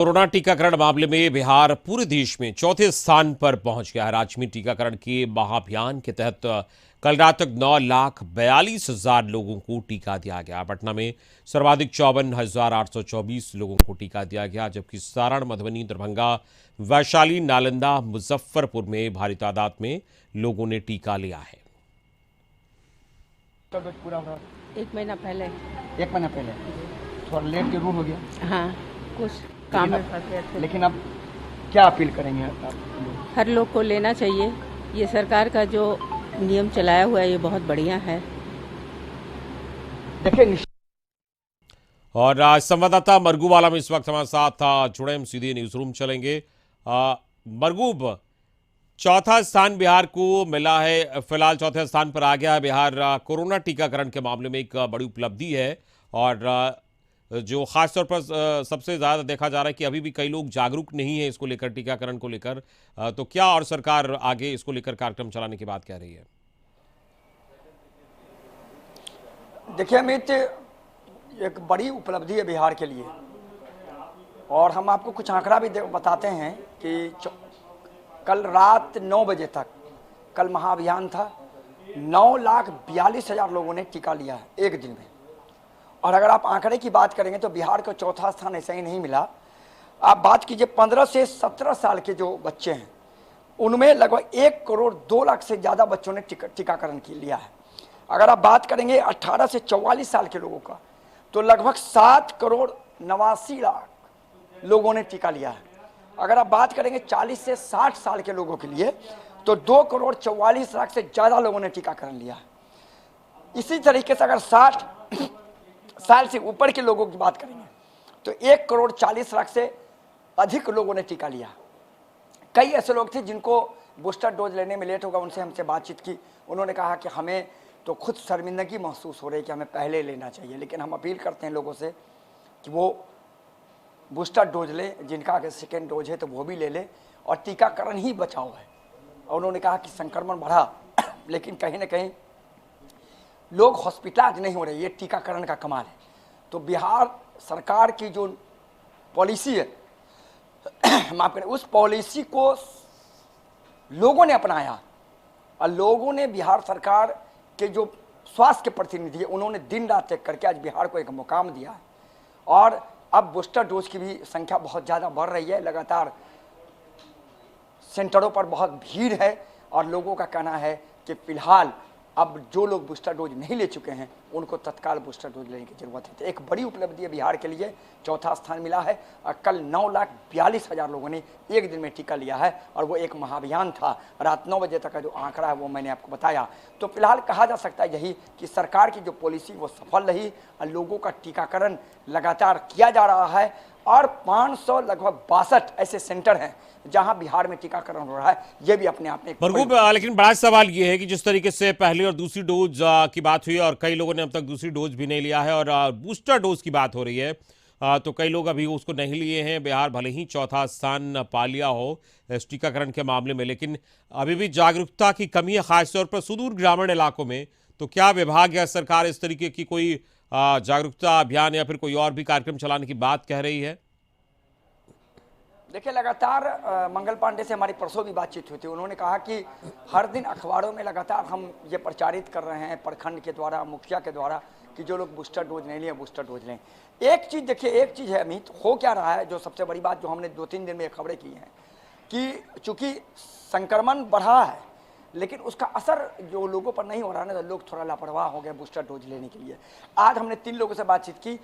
Corona टीकाकरण मामले में बिहार पूरे देश में चौथे स्थान पर पहुंच गया है। राज्य में टीकाकरण के महाअभियान के तहत कल रात तक 9,42,000 लोगों को टीका दिया गया। पटना में सर्वाधिक 54,824 लोगों को टीका दिया गया, जबकि सारण, मधुबनी, दरभंगा, वैशाली, नालंदा, मुजफ्फरपुर में भारी तादाद में लोगों ने टीका लिया है। कब पूरा हुआ? एक महीना पहले। एक महीना पहले थोड़ा लेट जरूर हो गया। हाँ, कुछ काम में फंस गए थे। लेकिन अब क्या अपील करेंगे आप? हर लोग को लेना चाहिए। ये सरकार का जो नियम चलाया हुआ है ये बहुत बढ़िया है। देखिए, और संवाददाता मरगूवाला में इस वक्त हमारे साथ जुड़े, हम सीधे न्यूज रूम चलेंगे। मरगूब, चौथा स्थान बिहार को मिला है, फिलहाल चौथे स्थान पर आ गया है बिहार। कोरोना टीकाकरण के मामले में एक बड़ी उपलब्धि है और जो खासतौर पर सबसे ज़्यादा देखा जा रहा है कि अभी भी कई लोग जागरूक नहीं है इसको लेकर, टीकाकरण को लेकर। तो क्या और सरकार आगे इसको लेकर कार्यक्रम चलाने की बात कह रही है? देखिए अमित, एक बड़ी उपलब्धि है बिहार के लिए और हम आपको कुछ आंकड़ा भी बताते हैं कि कल रात 9 बजे तक कल महाअभियान था। 9,42,000 लोगों ने टीका लिया है एक दिन में। और अगर आप आंकड़े की बात करेंगे तो बिहार को चौथा स्थान ऐसा ही नहीं मिला। आप बात कीजिए 15 से 17 साल के जो बच्चे हैं उनमें लगभग 1 करोड़ 2 लाख से ज़्यादा बच्चों ने टीकाकरण लिया है। अगर आप बात करेंगे 18 से 44 साल के लोगों का तो लगभग 7 करोड़ 89 लाख लोगों ने टीका लिया है। अगर आप बात करेंगे 40 से 60 साल के लोगों के लिए तो 2 करोड़ 44 लाख से ज़्यादा लोगों ने टीकाकरण लिया है। इसी तरीके से अगर 60 साल से ऊपर के लोगों की बात करेंगे तो 1 करोड़ 40 लाख से अधिक लोगों ने टीका लिया। कई ऐसे लोग थे जिनको बूस्टर डोज लेने में लेट होगा, उनसे हमसे बातचीत की। उन्होंने कहा कि हमें तो खुद शर्मिंदगी महसूस हो रही है कि हमें पहले लेना चाहिए, लेकिन हम अपील करते हैं लोगों से कि वो बूस्टर डोज ले, जिनका अगर सेकेंड डोज है तो वो भी ले ले और टीकाकरण ही बचाव है। और उन्होंने कहा कि संक्रमण बढ़ा लेकिन कहीं ना कहीं लोग हॉस्पिटलाइज नहीं हो रहे, ये टीकाकरण का कमाल है। तो बिहार सरकार की जो पॉलिसी है माफ करें, उस पॉलिसी को लोगों ने अपनाया और लोगों ने बिहार सरकार के जो स्वास्थ्य के प्रतिनिधि है उन्होंने दिन रात एक करके आज बिहार को एक मुकाम दिया है। और अब बूस्टर डोज की भी संख्या बहुत ज़्यादा बढ़ रही है। लगातार सेंटरों पर बहुत भीड़ है और लोगों का कहना है कि फिलहाल अब जो लोग बूस्टर डोज नहीं ले चुके हैं उनको तत्काल बूस्टर डोज लेने की जरूरत है। तो एक बड़ी उपलब्धि है बिहार के लिए, चौथा स्थान मिला है और कल 9,42,000 लोगों ने एक दिन में टीका लिया है और वो एक महाअभियान था। रात 9 बजे तक का जो आंकड़ा है वो मैंने आपको बताया। तो फिलहाल कहा जा सकता है यही कि सरकार की जो पॉलिसी वो सफल रही और लोगों का टीकाकरण लगातार किया जा रहा है और 500 लगभग 62 ऐसे सेंटर हैं जहां बिहार में टीकाकरण हो रहा है। ये भी अपने आप में मरगूब, लेकिन बड़ा सवाल ये है कि जिस तरीके से पहली और दूसरी डोज की बात हुई और कई लोगों ने अब तक दूसरी डोज भी नहीं लिया है और बूस्टर डोज की बात हो रही है, तो कई लोग अभी उसको नहीं लिए हैं। बिहार भले ही चौथा स्थान पा लिया हो इस टीकाकरण के मामले में, लेकिन अभी भी जागरूकता की कमी है, खासतौर पर सुदूर ग्रामीण इलाकों में। तो क्या विभाग या सरकार इस तरीके की कोई जागरूकता अभियान या फिर कोई और भी कार्यक्रम चलाने की बात कह रही है? देखिए, लगातार मंगल पांडे से हमारी परसों भी बातचीत हुई थी। उन्होंने कहा कि हर दिन अखबारों में लगातार हम ये प्रचारित कर रहे हैं प्रखंड के द्वारा, मुखिया के द्वारा, कि जो लोग बूस्टर डोज नहीं लिए बूस्टर डोज लें। एक चीज़ देखिए, एक चीज़ है अमित, हो क्या रहा है जो सबसे बड़ी बात जो हमने 2-3 दिन में ये खबरें की हैं कि चूँकि संक्रमण बढ़ा है लेकिन उसका असर जो लोगों पर नहीं हो रहा है ना, तो लोग थोड़ा लापरवाह हो गए बूस्टर डोज लेने के लिए। आज हमने 3 लोगों से बातचीत की।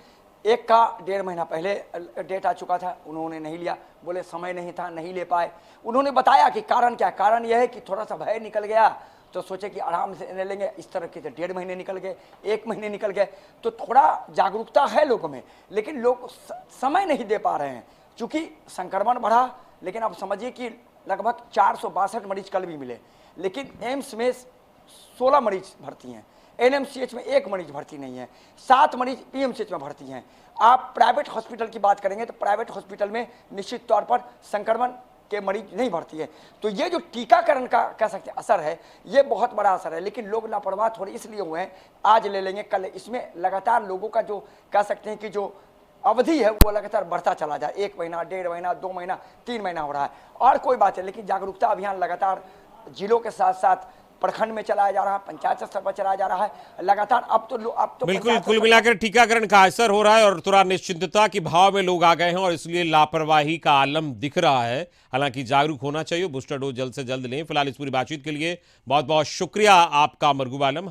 एक का 1.5 महीना पहले डेट आ चुका था, उन्होंने नहीं लिया, बोले समय नहीं था, नहीं ले पाए। उन्होंने बताया कि कारण क्या है। कारण यह है कि थोड़ा सा भय निकल गया तो सोचे कि आराम से ले लेंगे। इस तरह के 1.5 महीने निकल गए, 1 महीने निकल गए। तो थोड़ा जागरूकता है लोगों में, लेकिन लोग समय नहीं दे पा रहे हैं चूँकि संक्रमण बढ़ा। लेकिन अब समझिए कि लगभग 462 मरीज कल भी मिले, लेकिन एम्स में 16 मरीज भर्ती हैं, एनएमसीएच में 1 मरीज भर्ती नहीं है, 7 मरीज पीएमसीएच में भर्ती हैं। आप प्राइवेट हॉस्पिटल की बात करेंगे तो प्राइवेट हॉस्पिटल में निश्चित तौर पर संक्रमण के मरीज नहीं भर्ती है। तो ये जो टीकाकरण का कह सकते हैं असर है, ये बहुत बड़ा असर है। लेकिन लोग लापरवाह थोड़े इसलिए हुए हैं, आज ले लेंगे कल, इसमें लगातार लोगों का जो कह सकते हैं कि जो अवधि है वो लगातार बढ़ता चला जाए। 1 महीना, 1.5 महीना, 2 महीना, 3 महीना हो रहा है और कोई बात है, लेकिन जागरूकता अभियान लगातार जिलों के साथ साथ प्रखंड में चलाया जा रहा है, पंचायत स्तर पर चलाया जा रहा है लगातार। अब तो बिल्कुल, पंचायत कुल स्तर मिलाकर टीकाकरण का असर हो रहा है और थोड़ा निश्चिंतता की भाव में लोग आ गए हैं और इसलिए लापरवाही का आलम दिख रहा है। हालांकि जागरूक होना चाहिए, बूस्टर डोज जल्द से जल्द लें। फिलहाल इस पूरी बातचीत के लिए बहुत बहुत शुक्रिया आपका मरगूब आलम।